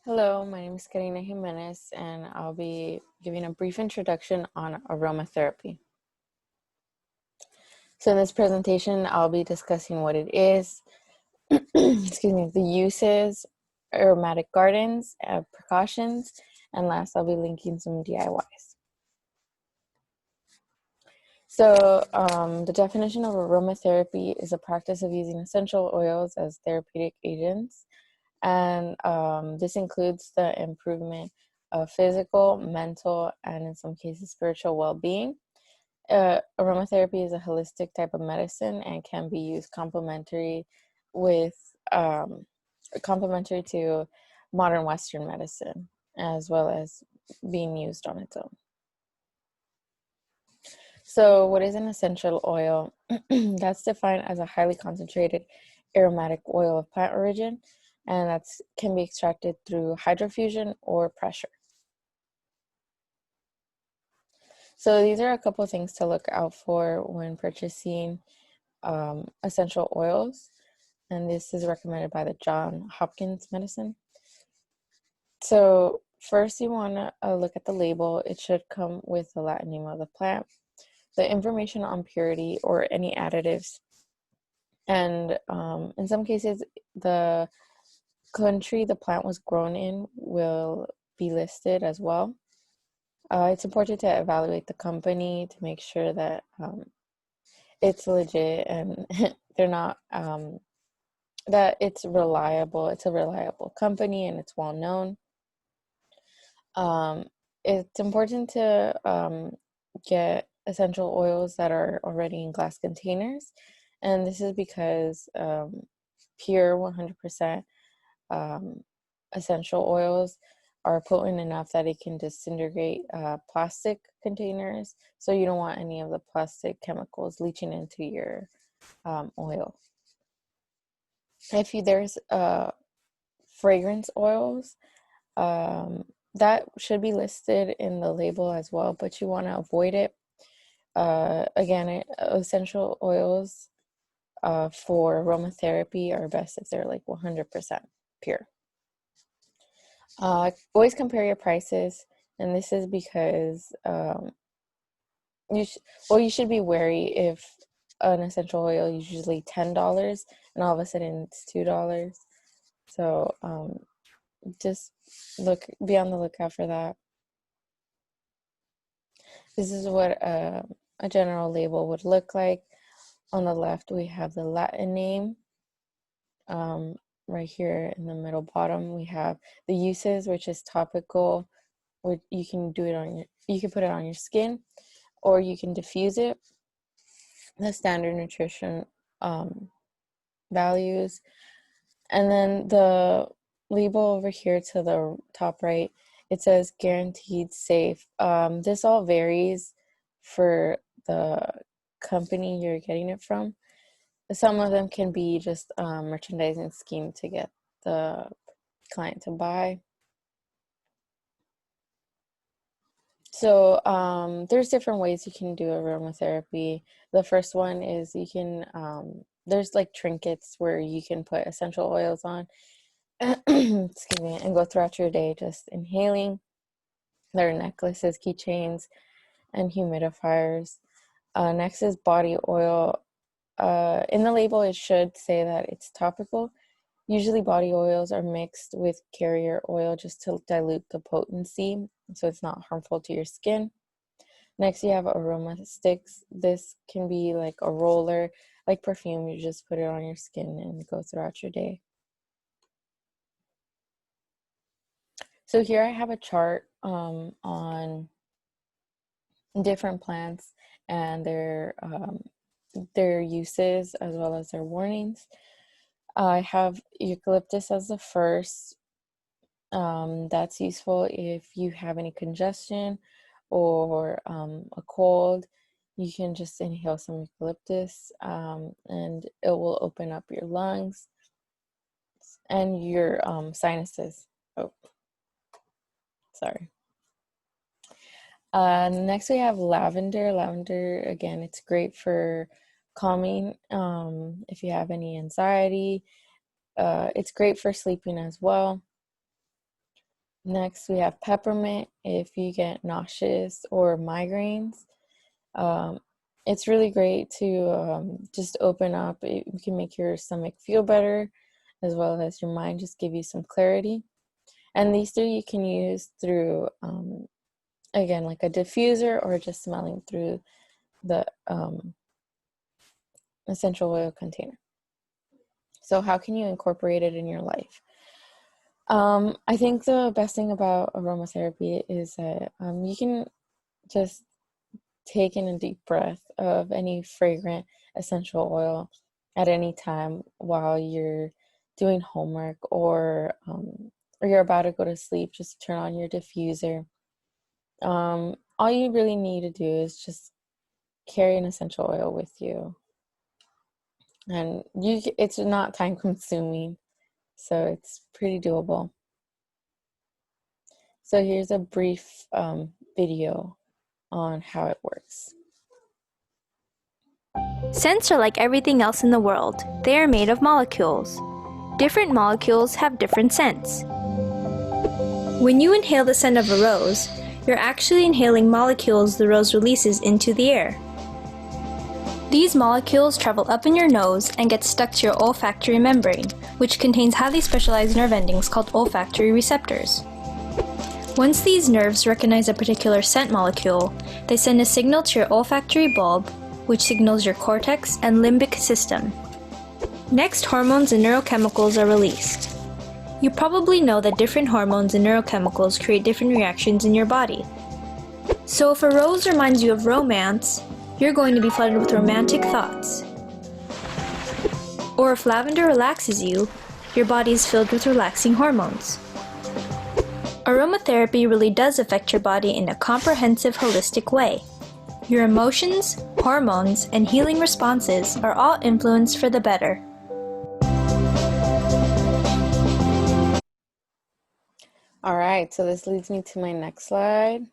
Hello, my name is Karina Jimenez, and I'll be giving a brief introduction on aromatherapy. So in this presentation, I'll be discussing what it is, excuse me, the uses, aromatic gardens, precautions, and last I'll be linking some DIYs. So the definition of aromatherapy is a practice of using essential oils as therapeutic agents. And this includes the improvement of physical, mental, and in some cases, spiritual well-being. Aromatherapy is a holistic type of medicine and can be used complementary to modern Western medicine, as well as being used on its own. So what is an essential oil? That's defined as a highly concentrated aromatic oil of plant origin, and that can be extracted through hydrofusion or pressure. So these are a couple of things to look out for when purchasing essential oils, and this is recommended by the Johns Hopkins Medicine. So first you want to look at the label. It should come with the Latin name of the plant, the information on purity or any additives, and in some cases the country the plant was grown in will be listed as well. It's important to evaluate the company to make sure that it's legit and they're not that it's reliable. It's a reliable company and it's well known. It's important to get essential oils that are already in glass containers, and this is because pure 100% essential oils are potent enough that it can disintegrate plastic containers, so you don't want any of the plastic chemicals leaching into your oil. There's fragrance oils, that should be listed in the label as well, but you want to avoid it. Again, essential oils for aromatherapy are best if they're like 100% pure. Always compare your prices, and this is because you should be wary if an essential oil is usually $10 and all of a sudden it's $2. So just be on the lookout for that. This is what a general label would look like. On the left, we have the Latin name. Right here in the middle bottom, we have the uses, which is topical, which you can put it on your skin, or you can diffuse it. The standard nutrition values, and then the label over here to the top right, it says guaranteed safe. This all varies for the company you're getting it from. Some of them can be just a merchandising scheme to get the client to buy. So there's different ways you can do aromatherapy. The first one is you can, there's like trinkets where you can put essential oils on, excuse me, and go throughout your day just inhaling. There are necklaces, keychains, and humidifiers. Next is body oil. In the label, it should say that it's topical. Usually body oils are mixed with carrier oil just to dilute the potency, so it's not harmful to your skin. Next, you have aroma sticks. This can be like a roller, like perfume. You just put it on your skin and go throughout your day. So here I have a chart on different plants and their uses as well as their warnings. I have eucalyptus as the first. That's useful if you have any congestion or a cold. You can just inhale some eucalyptus and it will open up your lungs and your sinuses. Oh, sorry. Next we have lavender. Lavender, again, it's great for calming if you have any anxiety. It's great for sleeping as well. Next, we have peppermint if you get nauseous or migraines. Um, it's really great to just open up. It can make your stomach feel better, as well as your mind, just give you some clarity. And these three you can use through, again, like a diffuser or just smelling through the essential oil container. So how can you incorporate it in your life? I think the best thing about aromatherapy is that you can just take in a deep breath of any fragrant essential oil at any time while you're doing homework or you're about to go to sleep. Just turn on your diffuser. All you really need to do is just carry an essential oil with you, and it's not time consuming, so it's pretty doable. So here's a brief video on how it works. Scents are like everything else in the world. They are made of molecules. Different molecules have different scents. When you inhale the scent of a rose, you're actually inhaling molecules the rose releases into the air. These molecules travel up in your nose and get stuck to your olfactory membrane, which contains highly specialized nerve endings called olfactory receptors. Once these nerves recognize a particular scent molecule, they send a signal to your olfactory bulb, which signals your cortex and limbic system. Next, hormones and neurochemicals are released. You probably know that different hormones and neurochemicals create different reactions in your body. So if a rose reminds you of romance, you're going to be flooded with romantic thoughts. Or if lavender relaxes you, your body is filled with relaxing hormones. Aromatherapy really does affect your body in a comprehensive, holistic way. Your emotions, hormones, and healing responses are all influenced for the better. All right, so this leads me to my next slide.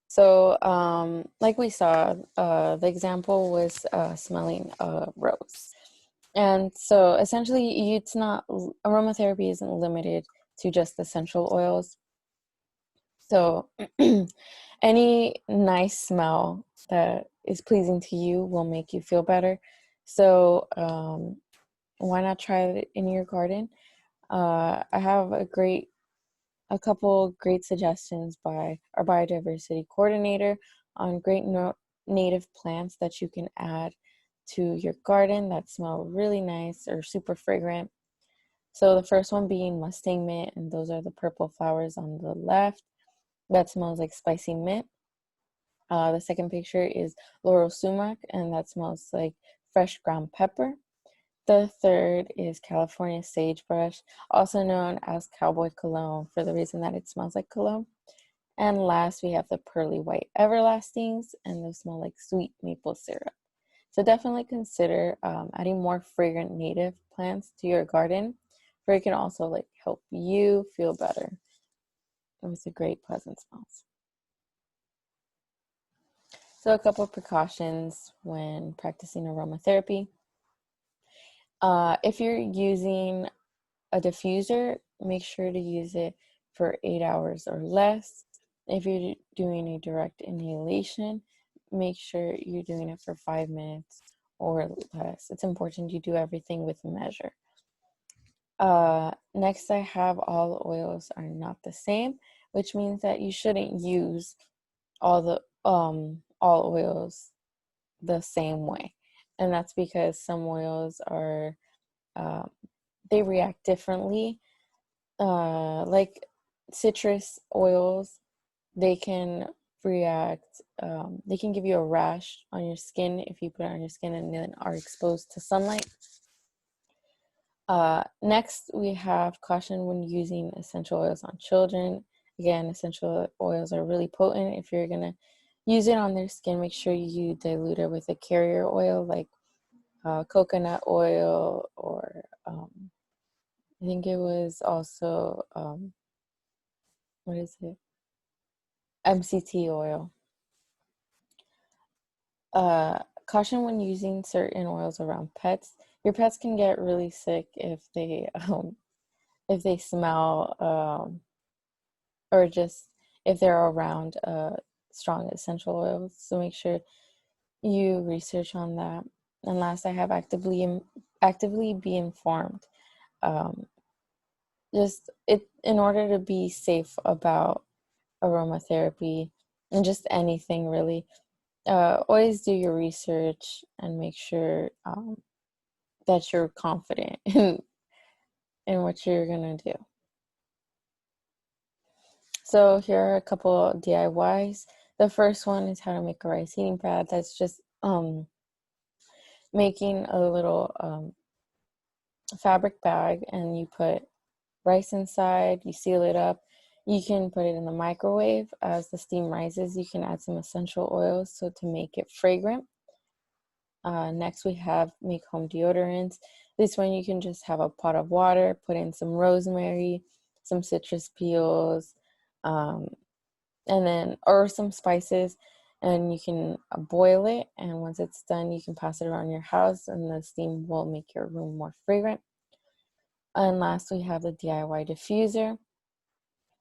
So, like we saw, the example was smelling a rose. And so essentially, aromatherapy isn't limited to just essential oils. So any nice smell that is pleasing to you will make you feel better. So why not try it in your garden? I have a couple great suggestions by our biodiversity coordinator on great native plants that you can add to your garden that smell really nice or super fragrant. So the first one being Mustang mint, and those are the purple flowers on the left. That smells like spicy mint. The second picture is Laurel sumac, and that smells like fresh ground pepper. The third is California sagebrush, also known as cowboy cologne for the reason that it smells like cologne. And last, we have the pearly white everlastings, and those smell like sweet maple syrup. So definitely consider adding more fragrant native plants to your garden, where it can also help you feel better with the great pleasant smells. So a couple of precautions when practicing aromatherapy. If you're using a diffuser, make sure to use it for 8 hours or less. If you're doing a direct inhalation, make sure you're doing it for 5 minutes or less. It's important you do everything with measure. Next, I have all oils are not the same, which means that you shouldn't use all oils the same way. And that's because some oils are they react differently. Like citrus oils, they can react, they can give you a rash on your skin if you put it on your skin and then are exposed to sunlight. Next, we have caution when using essential oils on children. Again, essential oils are really potent. If you're going to use it on their skin, make sure you dilute it with a carrier oil like coconut oil, or I think it was also, what is it? MCT oil. Caution when using certain oils around pets. Your pets can get really sick if they if they smell, or just if they're around strong essential oils. So make sure you research on that. And last, I have actively be informed. Um, just it in order to be safe about aromatherapy and just anything really. Always do your research and make sure that you're confident in what you're gonna do. So here are a couple DIYs. The first one is how to make a rice heating pad. That's just making a little fabric bag, and you put rice inside, you seal it up. You can put it in the microwave. As the steam rises, you can add some essential oils so to make it fragrant. Next, we have make home deodorants. This one you can just have a pot of water, put in some rosemary, some citrus peels, um, and then or some spices, and you can boil it. And once it's done, you can pass it around your house, and the steam will make your room more fragrant. And last, we have the DIY diffuser.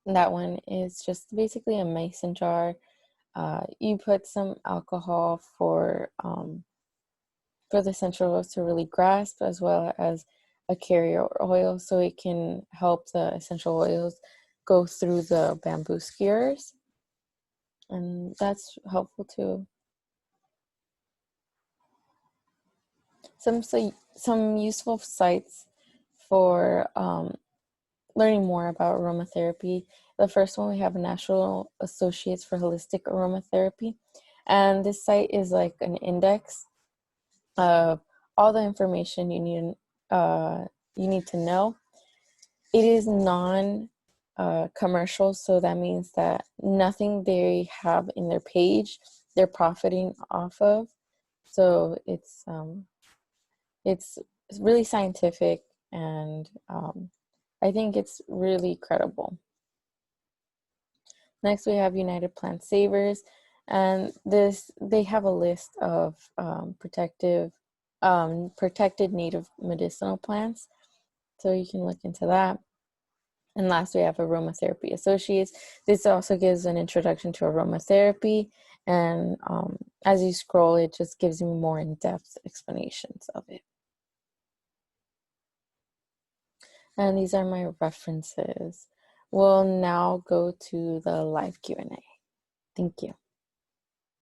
That one is just basically a mason jar. You put some alcohol for the essential oils to really grasp, as well as a carrier oil, so it can help the essential oils go through the bamboo skewers, and that's helpful too. Some useful sites for learning more about aromatherapy. The first one, we have National Associates for Holistic Aromatherapy, and this site is like an index of all the information you need to know. It is non commercial, so that means that nothing they have in their page they're profiting off of. So it's really scientific, and I think it's really credible. Next, we have United Plant Savers, and they have a list of protected native medicinal plants, so you can look into that. And last, we have Aromatherapy Associates. This also gives an introduction to aromatherapy, and as you scroll, it just gives you more in-depth explanations of it. And these are my references. We'll now go to the live Q&A. Thank you.